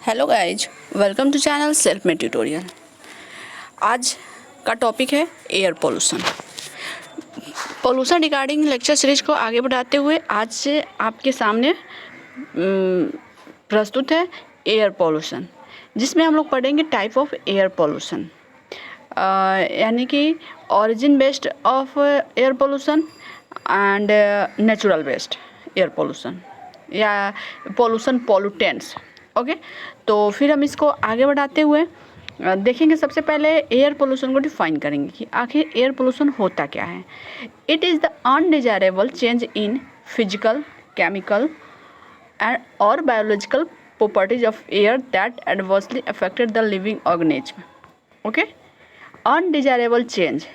Hello guys, welcome to channel self made tutorial. आज का topic है air pollution. Pollution regarding lecture series को आगे बढ़ाते हुए आज से आपके सामने प्रस्तुत है एयर पोल्यूशन, जिसमें हम लोग पढ़ेंगे टाइप ऑफ एयर पोल्यूशन, यानी कि origin based of air pollution and natural based air pollution या पोल्यूशन पोल्यूटेंट्स। ओके, तो फिर हम इसको आगे बढ़ाते हुए देखेंगे। सबसे पहले एयर पोल्यूशन को डिफाइन करेंगे कि आखिर एयर पोल्यूशन होता क्या है। It is the undesirable change in physical, chemical and और biological properties of air that adversely affected the living organism. Okay, undesirable change,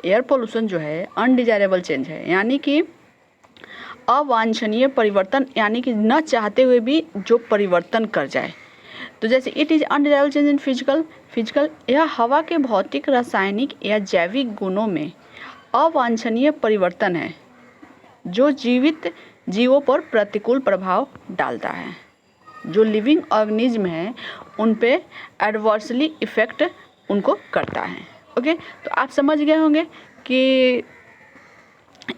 air pollution जो है अनडिजायरेबल चेंज है, यानी कि अवांछनीय परिवर्तन, यानी कि न चाहते हुए भी जो परिवर्तन कर जाए। तो जैसे it is undesirable change in physical, यह हवा के भौतिक, रासायनिक या जैविक गुणों में अवांछनीय परिवर्तन है जो जीवित जीवों पर प्रतिकूल प्रभाव डालता है। जो लिविंग ऑर्गेनिज्म है उन पे एडवर्सली इफेक्ट उनको करता है। ओके, तो आप समझ गए होंगे कि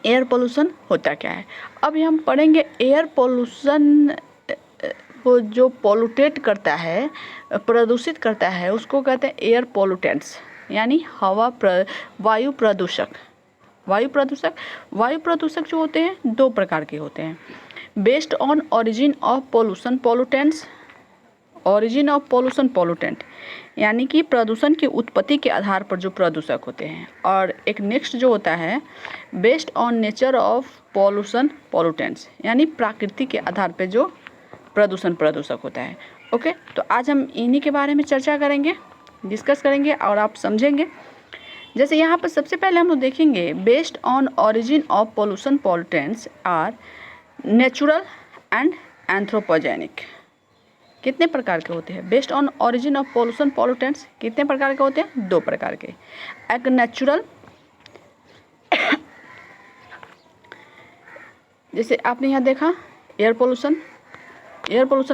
एयर पोल्यूशन होता क्या है। अभी हम पढ़ेंगे एयर पोल्यूशन को जो पोल्यूटेट करता है, प्रदूषित करता है, उसको कहते हैं एयर पोल्यूटेंट्स, यानी वायु प्रदूषक। वायु प्रदूषक जो होते हैं दो प्रकार के होते हैं। Based on origin of pollution pollutants, origin of pollution pollutant, यानी कि प्रदूषण की उत्पत्ति के आधार पर जो प्रदूषक होते हैं। और एक नेक्स्ट जो होता है based on nature of pollution pollutants, यानी प्रकृति के आधार पर जो प्रदूषक होता है। ओके, तो आज हम इन्हीं के बारे में चर्चा करेंगे, डिस्कस करेंगे और आप समझेंगे। जैसे यहाँ पर सबसे पहले हम लोग देखेंगे based on origin of pollution pollutants are natural and anthropogenic. कितने प्रकार के होते हैं? Based on origin of pollution pollutants कितने प्रकार के होते हैं? दो प्रकार के। एक नेचुरल, जैसे आपने यहाँ देखा एयर पोल्यूशन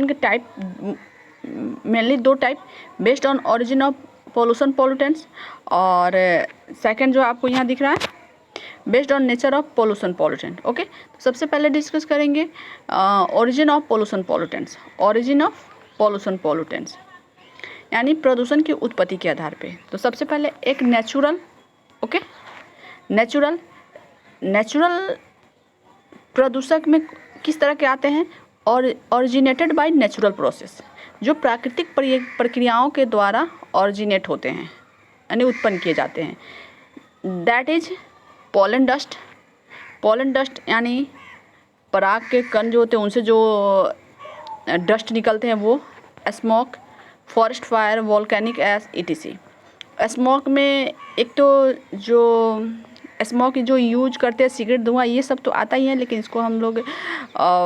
के टाइप मेनली दो type, based on origin of pollution pollutants, और सेकंड जो आपको यहाँ दिख रहा है based on nature of pollution pollutant. Okay, तो सबसे पहले डिस्कस करेंगे origin of pollution pollutants. Origin of pollution pollutants यानी प्रदूषण की उत्पत्ति के आधार पे। तो सबसे पहले एक नेचुरल। ओके, नेचुरल प्रदूषक में किस तरह के आते हैं? और ओरिजिनेटेड बाय नेचुरल प्रोसेस, जो प्राकृतिक प्रक्रियाओं के द्वारा ओरिजिनेट होते हैं, यानी उत्पन्न किए जाते हैं। दैट इज पोलन डस्ट, यानी पराग के कण जो होते हैं उनसे जो डस्ट निकलते हैं वो। स्मोक, फॉरेस्ट फायर, वोल्केनिक एश etc। स्मोक में एक तो जो स्मोक जो यूज करते हैं सिगरेट, धुआं, ये सब तो आता ही है, लेकिन इसको हम लोग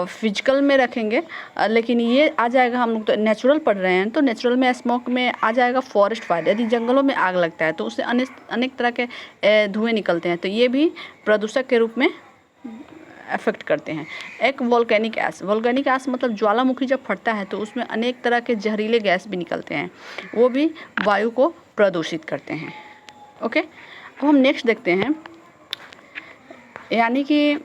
फिजिकल में रखेंगे। लेकिन ये आ जाएगा, हम लोग तो नेचुरल पढ़ रहे हैं, तो नेचुरल में स्मोक में आ जाएगा फॉरेस्ट फायर। यदि जंगलों में आग लगता है तो उससे अनेक तरह के धुएँ निकलते हैं, तो ये भी प्रदूषक के रूप में अफेक्ट करते हैं। एक वोल्केनिक ऐश मतलब ज्वालामुखी जब फटता है तो उसमें अनेक तरह के जहरीले गैस भी निकलते हैं, वो भी वायु को प्रदूषित करते हैं। ओके, अब हम नेक्स्ट देखते हैं, यानी कि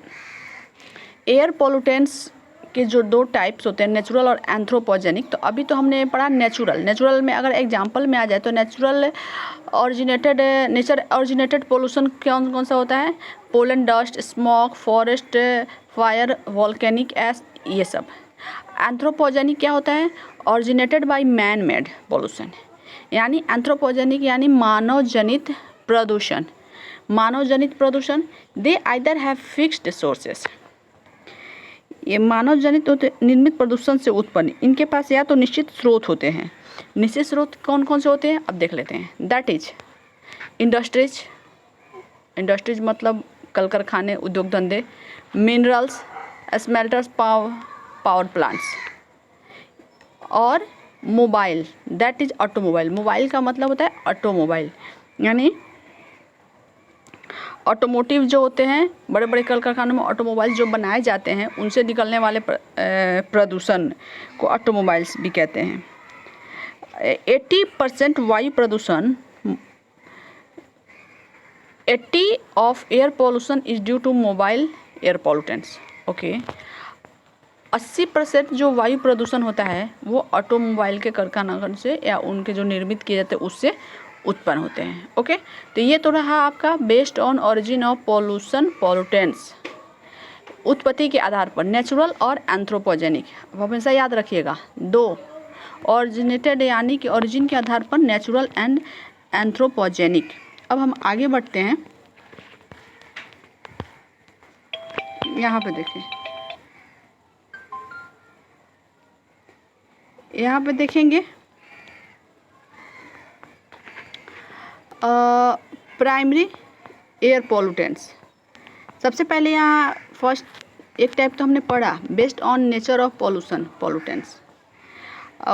एयर पोल्यूटेंट्स के जो दो टाइप्स होते हैं, नेचुरल और एंथ्रोपोजेनिक। तो अभी तो हमने पढ़ा नेचुरल में अगर एग्जांपल में आ जाए तो नेचर ओरिजिनेटेड पोल्यूशन कौन सा होता है? Pollen dust, smoke, forest fire, volcanic ash, ये सब। एंथ्रोपोजेनिक क्या होता है? Originated by man made pollution, यानी एंथ्रोपोजेनिक यानी मानव जनित प्रदूषण। They either have fixed sources, ये मानव जनित निर्मित प्रदूषण से उत्पन्न, इनके पास या तो निश्चित स्रोत होते हैं। निश्चित स्रोत कौन कौन से होते हैं अब देख लेते हैं। दैट इज इंडस्ट्रीज मतलब कल कारखाने, उद्योग धंधे। Minerals, smelters, power plants. और mobile, that is automobile. Mobile का मतलब होता है ऑटोमोबाइल, यानी ऑटोमोटिव जो होते हैं, बड़े बड़े कल कारखानों में ऑटोमोबाइल जो बनाए जाते हैं उनसे निकलने वाले प्रदूषण को ऑटोमोबाइल्स भी कहते हैं। 80% वायु प्रदूषण 80 of air pollution is due to mobile air pollutants. Okay, 80% जो वायु प्रदूषण होता है वो ऑटोमोबाइल के कारखानों से या उनके जो निर्मित किए जाते हैं उससे उत्पन्न होते हैं। ओके, तो ये तो रहा आपका based on origin of pollution pollutants, उत्पत्ति के आधार पर नेचुरल और एंथ्रोपोजेनिक। अब हमेशा याद रखिएगा, दो ऑरिजिनेटेड यानी कि ओरिजिन के आधार पर नेचुरल एंड एंथ्रोपोजेनिक। अब हम आगे बढ़ते हैं, यहाँ पे देखिए, यहाँ पे देखेंगे प्राइमरी एयर पॉल्यूटेंट्स। सबसे पहले यहाँ फर्स्ट एक टाइप तो हमने पढ़ा based on nature of pollution pollutants,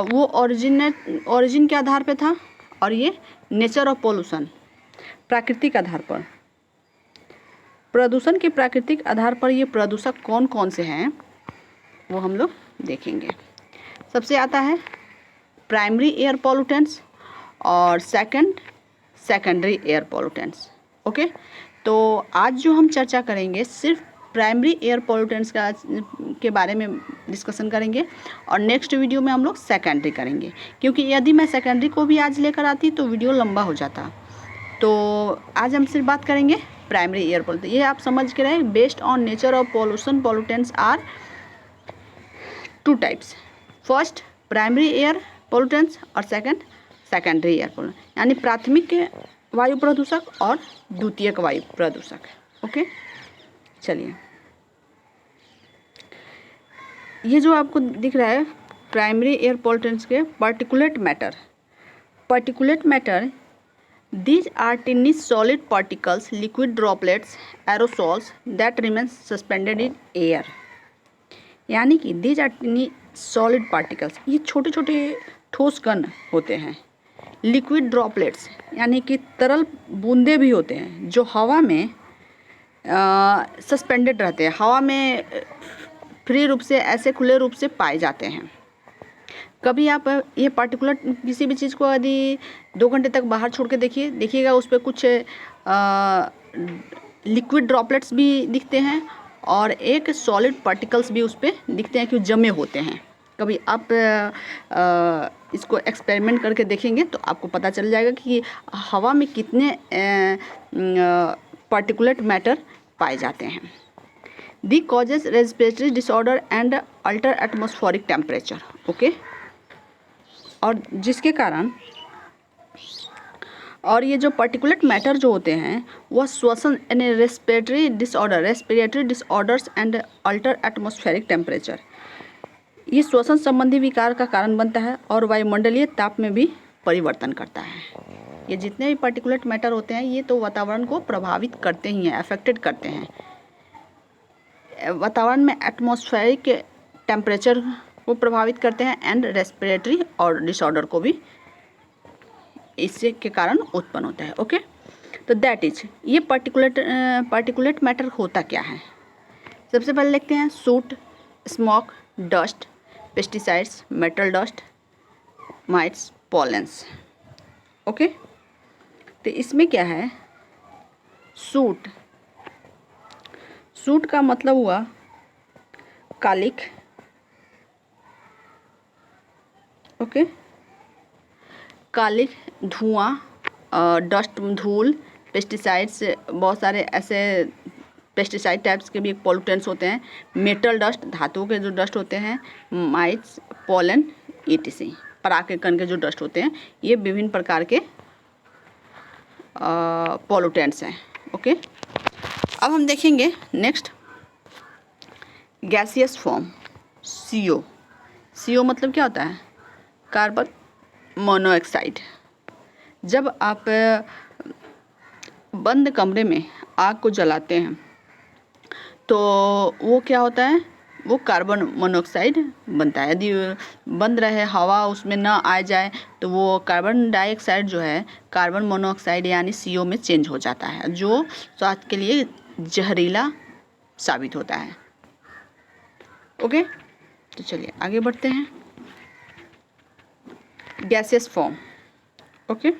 वो ओरिजिन के आधार पे था, और ये नेचर ऑफ पॉल्यूशन प्राकृतिक आधार पर। प्रदूषण के प्राकृतिक आधार पर ये प्रदूषक कौन कौन से हैं वो हम लोग देखेंगे। सबसे आता है प्राइमरी एयर पॉल्यूटेंट्स और सेकेंडरी एयर पॉल्यूटेंट्स। ओके, तो आज जो हम चर्चा करेंगे सिर्फ प्राइमरी एयर पॉल्यूटेंट्स के बारे में डिस्कशन करेंगे, और नेक्स्ट वीडियो में हम लोग सेकेंडरी करेंगे, क्योंकि यदि मैं सेकेंडरी को भी आज लेकर आती तो वीडियो लंबा हो जाता। तो आज हम सिर्फ बात करेंगे प्राइमरी एयर पॉल्यूटेंट। ये आप समझ के रहे, based on nature of pollution pollutants are two types, first primary air pollutants और सेकेंडरी एयर पॉल्यूटेंट, यानी प्राथमिक वायु प्रदूषक और द्वितीयक वायु प्रदूषक। ओके, चलिए, ये जो आपको दिख रहा है प्राइमरी एयर पॉल्यूटेंट्स के particulate matter, these are tiny solid particles, liquid droplets, aerosols that remain suspended in air। यानी कि these are tiny solid particles, ये छोटे छोटे ठोस कण होते हैं। लिक्विड ड्रॉपलेट्स यानी कि तरल बूंदे भी होते हैं जो हवा में सस्पेंडेड रहते हैं, हवा में फ्री रूप से, ऐसे खुले रूप से पाए जाते हैं। कभी आप ये पार्टिकुलर किसी भी चीज़ को यदि 2 घंटे तक बाहर छोड़ के देखिएगा, उस पर कुछ लिक्विड ड्रॉपलेट्स भी दिखते हैं और एक सॉलिड पार्टिकल्स भी उस पर दिखते हैं कि जमे होते हैं। कभी आप इसको एक्सपेरिमेंट करके देखेंगे तो आपको पता चल जाएगा कि हवा में कितने पार्टिकुलेट मैटर पाए जाते हैं। The causes respiratory disorder and alter atmospheric temperature. Okay, और जिसके कारण, और ये जो पार्टिकुलेट मैटर जो होते हैं वह श्वसन यानी respiratory disorders and alter atmospheric temperature, ये श्वसन संबंधी विकार का कारण बनता है और वायुमंडलीय ताप में भी परिवर्तन करता है। ये जितने भी पार्टिकुलेट मैटर होते हैं ये तो वातावरण को प्रभावित करते ही हैं, अफेक्टेड करते हैं। वातावरण में एटमॉस्फेरिक टेम्परेचर को प्रभावित करते हैं एंड रेस्पिरेटरी और डिसऑर्डर को भी इससे के कारण उत्पन्न होता है। ओके, तो दैट इज, ये पार्टिकुलेट मैटर होता क्या है। सबसे पहले लिखते हैं suit, smoke, dust, pesticides, metal dust, mites, pollens. Okay, तो इसमें क्या है, सूट का मतलब हुआ कालिख। ओके, कालिख, धुआं, डस्ट, धूल, पेस्टिसाइड्स, बहुत सारे ऐसे पेस्टिसाइड टाइप्स के भी एक पॉल्यूटेंट्स होते हैं। मेटल डस्ट, धातुओं के जो डस्ट होते हैं, माइट्स, पोलन, ईटीसी, पराग के कण के जो डस्ट होते हैं, ये विभिन्न प्रकार के पॉल्यूटेंट्स हैं। ओके, अब हम देखेंगे नेक्स्ट गैसियस फॉर्म, CO मतलब क्या होता है, कार्बन मोनोऑक्साइड। जब आप बंद कमरे में आग को जलाते हैं तो वो क्या होता है, वो कार्बन मोनोऑक्साइड बनता है। यदि बंद रहे, हवा उसमें ना आ जाए, तो वो कार्बन डाइऑक्साइड जो है कार्बन मोनोऑक्साइड यानी CO में चेंज हो जाता है, जो स्वास्थ्य के लिए जहरीला साबित होता है। ओके, तो चलिए आगे बढ़ते हैं। Gases form. Okay,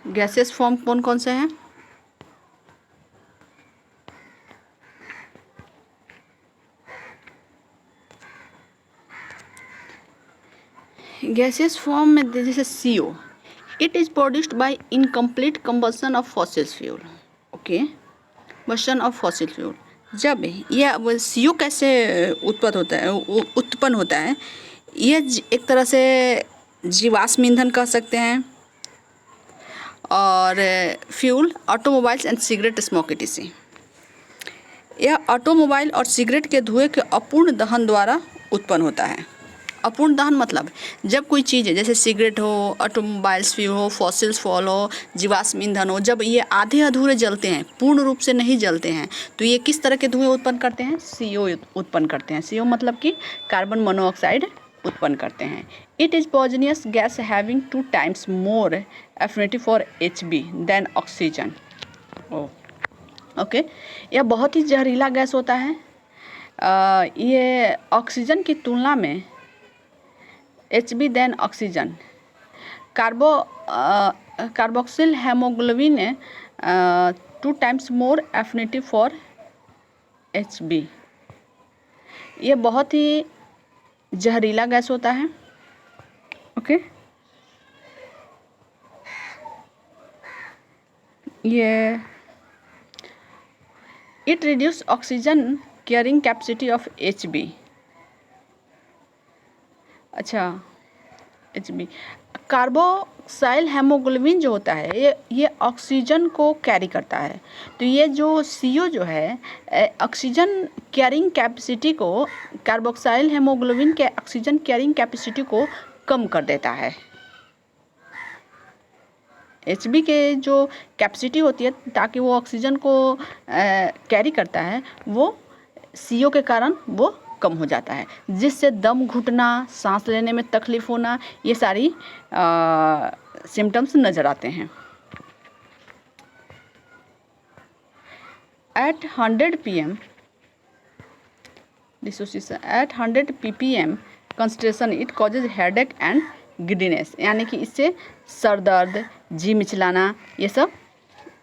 gases form कौन कौन से हैं? गैसेस फॉर्म में जैसे CO, it is produced by incomplete combustion of fossil fuel. Okay, combustion of fossil fuel. जब यह CO कैसे उत्पन्न होता है, यह एक तरह से जीवाश्म ईंधन कह सकते हैं, और fuel, automobiles and cigarette smoke etc। यह ऑटोमोबाइल और सिगरेट के धुएं के अपूर्ण दहन द्वारा उत्पन्न होता है। अपूर्ण दहन मतलब जब कोई चीज़ है, जैसे सिगरेट हो, ऑटोमोबाइल्स फ्यूल हो, फॉसिल्स फ्यूल हो, जीवाश्म ईंधन हो, जब ये आधे अधूरे जलते हैं, पूर्ण रूप से नहीं जलते हैं, तो ये किस तरह के धुएं उत्पन्न करते हैं? CO उत्पन्न करते हैं। CO मतलब कि कार्बन मोनोऑक्साइड उत्पन्न करते हैं। It is poisonous gas having 2 times more affinity for Hb than oxygen. Okay, यह बहुत ही जहरीला गैस होता है। ये ऑक्सीजन की तुलना में Hb than oxygen, carboxyl haemoglobin 2 times more affinity for Hb। ये बहुत ही जहरीला गैस होता है। ओके, ये it reduce oxygen carrying capacity of Hb। अच्छा, Hb, कार्बोक्साइल हेमोग्लोबिन जो होता है ये ऑक्सीजन को कैरी करता है। तो ये जो CO जो है ऑक्सीजन कैरिंग कैपेसिटी को, कार्बोक्साइल हेमोग्लोबिन के ऑक्सीजन कैरिंग कैपेसिटी को कम कर देता है। Hb के जो कैपेसिटी होती है ताकि वो ऑक्सीजन को कैरी करता है, वो CO के कारण वो कम हो जाता है, जिससे दम घुटना, सांस लेने में तकलीफ होना, ये सारी सिम्टम्स नज़र आते हैं। At 100 pm dissociation, at 100 ppm concentration it causes headache and giddiness, यानी कि इससे सर दर्द, जी मिचलाना, ये सब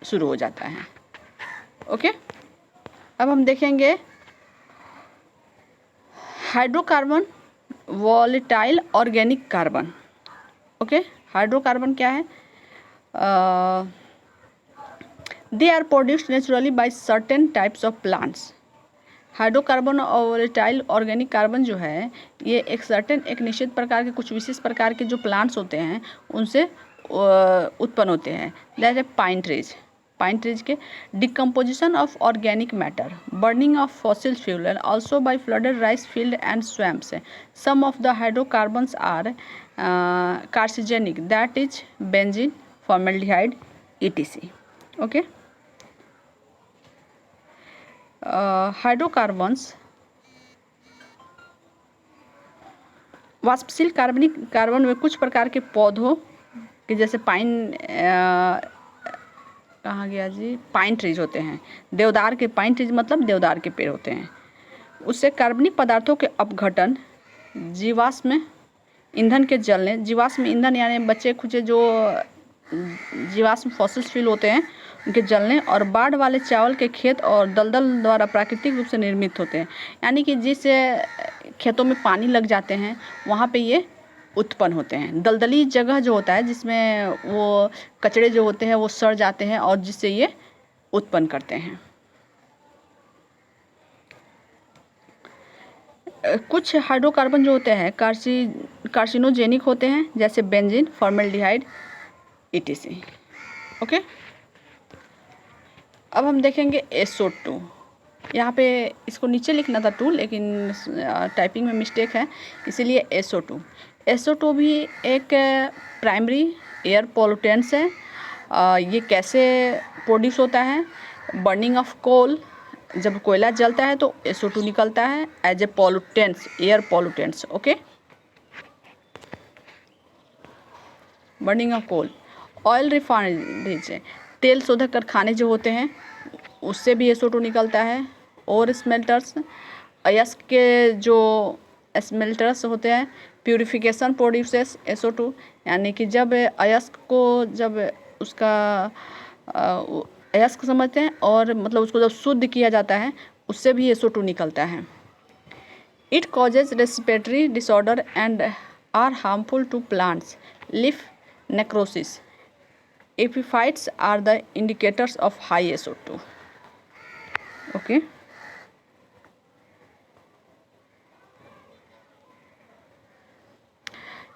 शुरू हो जाता है। ओके, अब हम देखेंगे hydrocarbon, volatile organic carbon. Okay, hydrocarbon क्या है? They are produced naturally by certain types of plants. Hydrocarbon और वॉलेटाइल ऑर्गेनिक कार्बन जो है, ये एक निश्चित प्रकार के, कुछ विशेष प्रकार के जो प्लांट्स होते हैं उनसे उत्पन्न होते हैं। जैसे पाइन ट्रीज के decomposition of organic matter, burning of fossil fuel and also by flooded rice field and swamps. Some of the hydrocarbons are carcinogenic, that is benzene, formaldehyde etc। Okay, hydrocarbons वाष्पशील कार्बनिक carbon में कुछ प्रकार के पौधों के, जैसे पाइन, कहाँ गया जी, पाइन ट्रीज होते हैं, देवदार के, पाइन ट्रीज मतलब देवदार के पेड़ होते हैं, उससे कार्बनिक पदार्थों के अपघटन, जीवाश्म ईंधन के जलने, जीवाश्म ईंधन यानी बचे खुचे जो जीवाश्म फॉसिल फ्यूल होते हैं उनके जलने, और बाढ़ वाले चावल के खेत और दलदल द्वारा प्राकृतिक रूप से निर्मित होते हैं, यानी कि जिस खेतों में पानी लग जाते हैं वहाँ पे ये उत्पन्न होते हैं। दलदली जगह जो होता है जिसमें वो कचड़े जो होते हैं वो सड़ जाते हैं और जिससे ये उत्पन्न करते हैं। कुछ हाइड्रोकार्बन जो होते हैं कार्सिनोजेनिक होते हैं, जैसे बेंजीन, फॉर्मेल्डिहाइड etc। ओके, अब हम देखेंगे SO2। यहाँ पे इसको नीचे लिखना था 2, लेकिन टाइपिंग में मिस्टेक है, इसीलिए SO2। SO2 भी एक प्राइमरी एयर पोल्यूटेंट्स है। ये कैसे प्रोड्यूस होता है? बर्निंग ऑफ कोल, जब कोयला जलता है तो SO2 निकलता है as a pollutants, air pollutants. Okay, burning of coal, oil refineries, तेल शोधक कारखाने जो होते हैं उससे भी SO2 निकलता है। और स्मेल्टर्स, अयस्क के जो स्मेल्टर्स होते हैं, प्यूरिफिकेशन प्रोड्यूसेस SO2, यानी कि जब अयस्क को जब उसका अयस्क समझते हैं और मतलब उसको जब शुद्ध किया जाता है उससे भी SO2 निकलता है। It causes respiratory disorder and are harmful to plants, leaf necrosis. Epiphytes are the indicators of high SO2। Okay,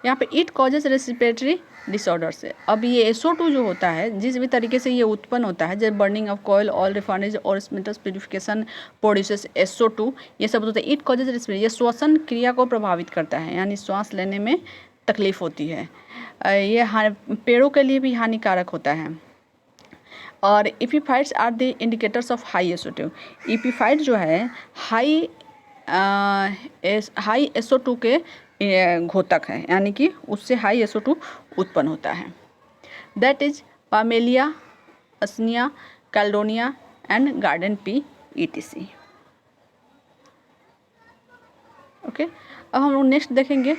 यहाँ पे इट कॉजेज रेस्पिरेटरी डिसऑर्डर्स है। अब ये SO2 जो होता है, जिस भी तरीके से ये उत्पन्न होता है, जब burning of coal, oil refineries और स्मेल्टर्स प्यूरिफिकेशन प्रोड्यूसेस SO2, ये सब होता है। इट कॉजेज रेस्पिरेटरी, ये श्वसन क्रिया को प्रभावित करता है, यानी श्वास लेने में तकलीफ होती है। ये पेड़ों के लिए भी हानिकारक होता है। और epiphytes are the indicators of high SO2। Epiphyte जो है हाई SO2 के घोतक है, यानी कि उससे हाई SO2 उत्पन्न होता है। That is Parmelia, Usnea, Cladonia and garden pea ETC। Okay, अब हम लोग नेक्स्ट देखेंगे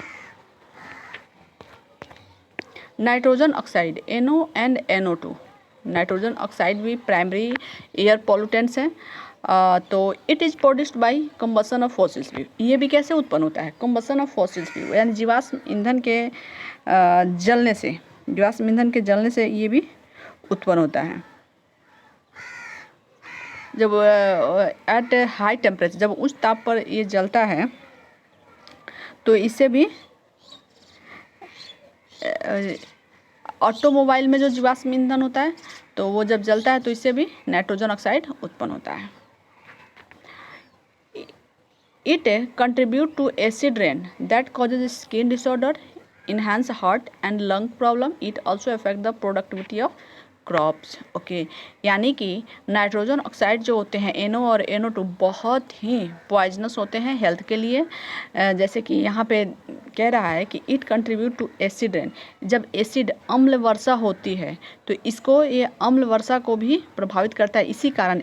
nitrogen oxide, NO and NO2। Nitrogen oxide भी प्राइमरी एयर पॉल्यूटेंट्स हैं। तो it is produced by combustion of fossils fuel. ये भी कैसे उत्पन्न होता है? कंबसन ऑफ फॉसिल्स फ्यूल, यानी जीवाश्म ईंधन के जलने से, जीवाश्म ईंधन के जलने से ये भी उत्पन्न होता है। जब एट हाई टेम्परेचर, जब उच्च ताप पर ये जलता है तो इससे भी ऑटोमोबाइल में जो जीवाश्म ईंधन होता है तो वो जब जलता है तो इससे भी नाइट्रोजन ऑक्साइड उत्पन्न होता है। It contribute to acid rain that causes skin disorder, enhance heart and lung problem. It also affect the productivity of crops. Okay, यानी कि नाइट्रोजन ऑक्साइड जो होते हैं NO और NO2 बहुत ही पॉइजनस होते हैं हेल्थ के लिए। जैसे कि यहाँ पे कह रहा है कि it contribute to acid rain, जब एसिड अम्ल वर्षा होती है तो इसको, ये अम्ल वर्षा को भी प्रभावित करता है। इसी कारण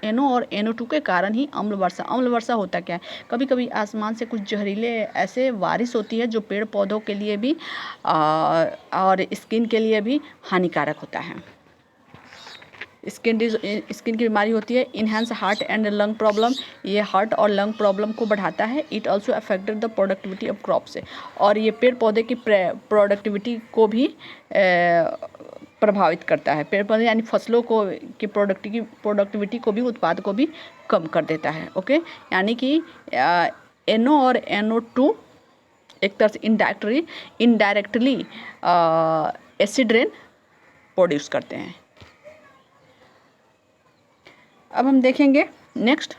NO और NO2 के कारण ही अम्ल वर्षा होता क्या है, कभी कभी आसमान से कुछ जहरीले ऐसे बारिश होती है जो पेड़ पौधों के लिए भी और स्किन के लिए भी हानिकारक होता है। स्किन की बीमारी होती है। Enhance heart and lung problem, ये हार्ट और लंग प्रॉब्लम को बढ़ाता है। It also affected the productivity of crop से, और ये पेड़ पौधे की प्रोडक्टिविटी को भी प्रभावित करता है। पेड़ पौधे यानी फसलों को की प्रोडक्टिविटी को भी, उत्पाद को भी कम कर देता है। ओके, यानी कि NO और NO2 एक तरह से इनडायरेक्टली एसिड रेन प्रोड्यूस करते हैं। अब हम देखेंगे नेक्स्ट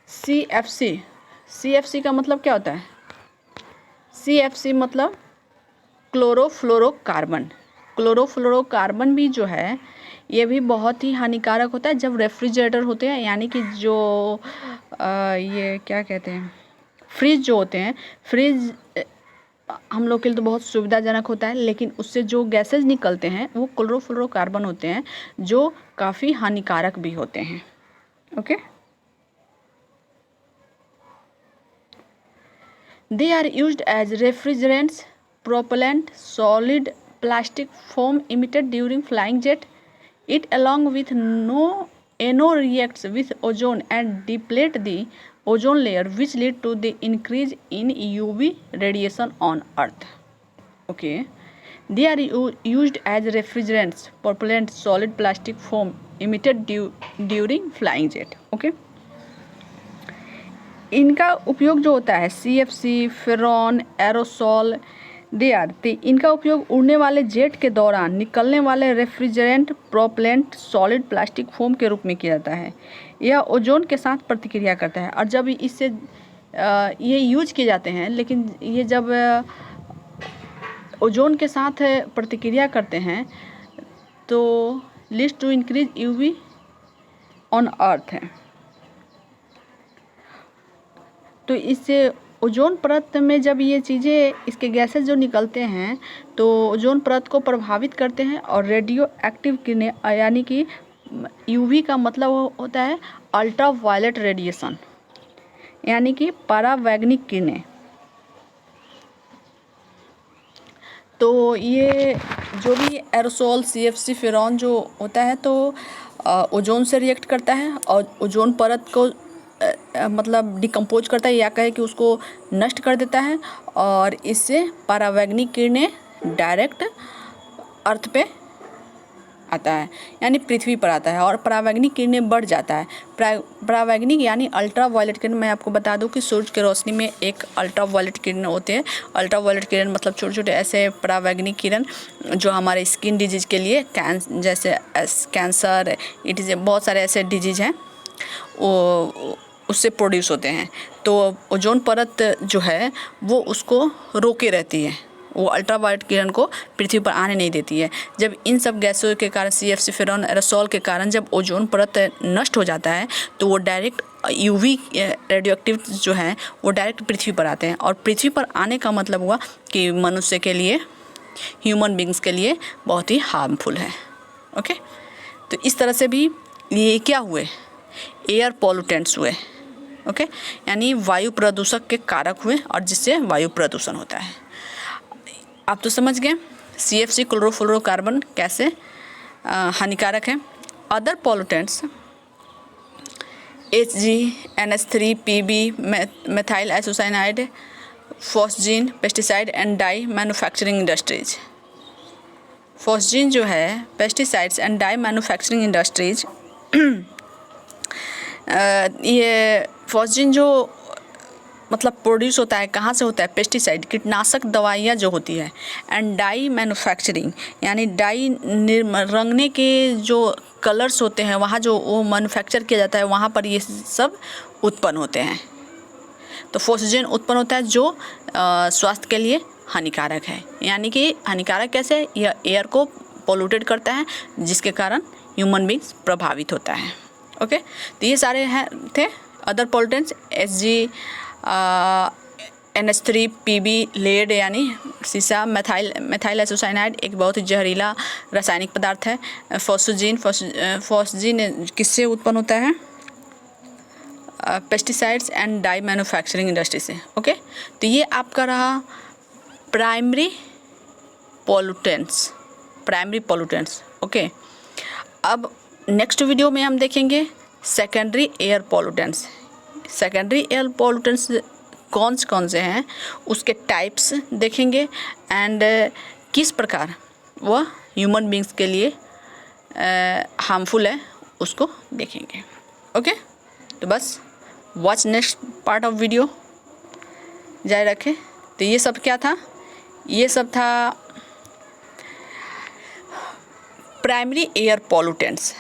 CFC का मतलब क्या होता है? CFC मतलब क्लोरोफ्लोरोकार्बन भी जो है ये भी बहुत ही हानिकारक होता है जब रेफ्रिजरेटर होते हैं, यानी कि जो ये क्या कहते हैं, फ्रिज जो होते हैं। फ्रिज हम लोग के लिए तो बहुत सुविधाजनक होता है, लेकिन उससे जो गैसेज निकलते हैं वो क्लोरोफ्लोरोकार्बन होते हैं जो काफ़ी हानिकारक भी होते हैं। Okay, they are used as refrigerants, propellant, solid plastic foam emitted during flying jet. It along with NO reacts with ozone and deplete the ozone layer, which lead to the increase in UV radiation on Earth. Okay, they are used as refrigerants, propellants, solid plastic foam emitted during flying jet. Okay, इनका उपयोग जो होता है CFC, फेरॉन, aerosol, इनका उपयोग उड़ने वाले jet के दौरान निकलने वाले refrigerant, propellant, solid plastic foam के रूप में किया जाता है। यह ओजोन के साथ प्रतिक्रिया करता है, और जब इससे ये यूज किए जाते हैं, लेकिन ये जब ओजोन के साथ प्रतिक्रिया करते हैं तो leads to increase UV on earth है। तो इससे ओजोन परत में जब ये चीज़ें, इसके गैसेस जो निकलते हैं तो ओजोन परत को प्रभावित करते हैं और रेडियो एक्टिव किरणें, यानी कि यूवी का मतलब होता है अल्ट्रा वायलेट रेडिएशन, यानी कि परावैंगनिक किरणें। तो ये जो भी एरोसोल, CFC, फ्यूरॉन जो होता है तो ओजोन से रिएक्ट करता है और ओजोन परत को मतलब डिकम्पोज करता है, या कहे कि उसको नष्ट कर देता है, और इससे परावैंगनिक किरणें डायरेक्ट अर्थ पे आता है, यानी पृथ्वी पर आता है, और परावैंगनिक किरणें बढ़ जाता है। परावैंगनिक यानी अल्ट्रा वायलेट किरण, मैं आपको बता दूं कि सूरज की रोशनी में एक अल्ट्रा वायलेट किरण होते हैं। अल्ट्रा वायलेट किरण मतलब छोटे छोटे ऐसे परावैंगनिक किरण जो हमारे स्किन डिजीज के लिए, जैसे कैंसर, बहुत सारे ऐसे डिजीज हैं वो उससे प्रोड्यूस होते हैं। तो ओजोन परत जो है वो उसको रोके रहती है, वो अल्ट्रावायलेट किरण को पृथ्वी पर आने नहीं देती है। जब इन सब गैसों के कारण, CFC, फ्यूरॉन, एरोसोल के कारण जब ओजोन परत नष्ट हो जाता है तो वो डायरेक्ट यूवी रेडियो एक्टिव जो है वो डायरेक्ट पृथ्वी पर आते हैं, और पृथ्वी पर आने का मतलब हुआ कि मनुष्य के लिए, ह्यूमन बींग्स के लिए बहुत ही हार्मफुल है। ओके, तो इस तरह से भी ये क्या हुए, एयर पॉल्यूटेंट्स हुए। ओके, यानी वायु प्रदूषक के कारक हुए और जिससे वायु प्रदूषण होता है। आप तो समझ गए CFC, क्लोरोफ्लोरोकार्बन कैसे हानिकारक है। Other pollutants HG, NH3, PB, methyl isocyanide, phosgene, pesticide and dye manufacturing industries. Phosgene जो है, pesticides and dye manufacturing industries, ये फॉस्जीन जो मतलब प्रोड्यूस होता है, कहाँ से होता है, पेस्टिसाइड, कीटनाशक दवाइयाँ जो होती है, एंड डाई मैन्युफैक्चरिंग यानी डाई रंगने के जो कलर्स होते हैं वहाँ जो वो मैन्युफैक्चर किया जाता है, वहाँ पर ये सब उत्पन्न होते हैं। तो फॉस्जीन उत्पन्न होता है जो स्वास्थ्य के लिए हानिकारक है। यानी कि हानिकारक कैसे, यह एयर को पोल्यूटेड करता है जिसके कारण ह्यूमन बींग्स प्रभावित होता है। ओके, तो ये सारे हैं थे other pollutants. HG, NH3, PB, lead यानी सीसा, मेथाइल आइसोसाइनाइड एक बहुत ही जहरीला रासायनिक पदार्थ है। फॉस्जीन किससे उत्पन्न होता है, pesticides and dye manufacturing industry से। ओके, तो ये आपका रहा प्राइमरी पॉल्यूटेंट्स। ओके, अब नेक्स्ट वीडियो में हम देखेंगे secondary air pollutants. Secondary air pollutants कौन से हैं, उसके टाइप्स देखेंगे, एंड किस प्रकार वह ह्यूमन बींग्स के लिए हार्मफुल है उसको देखेंगे। ओके, तो बस watch next part of video, जारी रखें। तो ये सब क्या था, ये सब था प्राइमरी एयर पॉल्यूटेंट्स।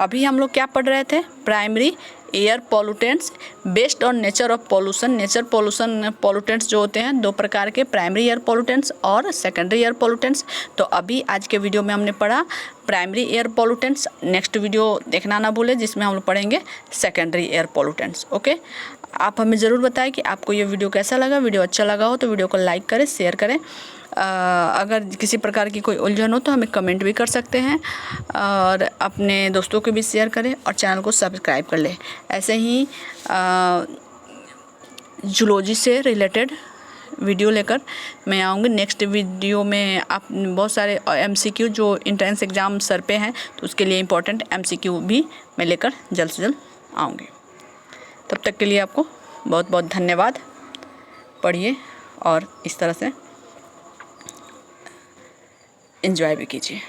अभी हम लोग क्या पढ़ रहे थे, primary air pollutants based on nature of pollution. Nature pollutants जो होते हैं दो प्रकार के, प्राइमरी एयर पॉल्यूटेंट्स और सेकेंडरी एयर पॉल्यूटेंट्स। तो अभी आज के वीडियो में हमने पढ़ा primary air pollutants. Next video देखना ना भूलें जिसमें हम लोग पढ़ेंगे सेकेंडरी एयर पॉल्यूटेंट्स। ओके, आप हमें ज़रूर बताएं कि आपको ये वीडियो कैसा लगा। वीडियो अच्छा लगा हो तो वीडियो को लाइक करें, शेयर करें। अगर किसी प्रकार की कोई उलझन हो तो हमें कमेंट भी कर सकते हैं, और अपने दोस्तों को भी शेयर करें और चैनल को सब्सक्राइब कर लें। ऐसे ही जूलॉजी से रिलेटेड वीडियो लेकर मैं आऊँगी। नेक्स्ट वीडियो में आप बहुत सारे MCQ जो एंट्रेंस एग्ज़ाम सर पे हैं तो उसके लिए इम्पोर्टेंट MCQ भी मैं लेकर जल्द से जल्द आऊँगी। तब तक के लिए आपको बहुत बहुत धन्यवाद। पढ़िए और इस तरह से एंजॉय भी कीजिए।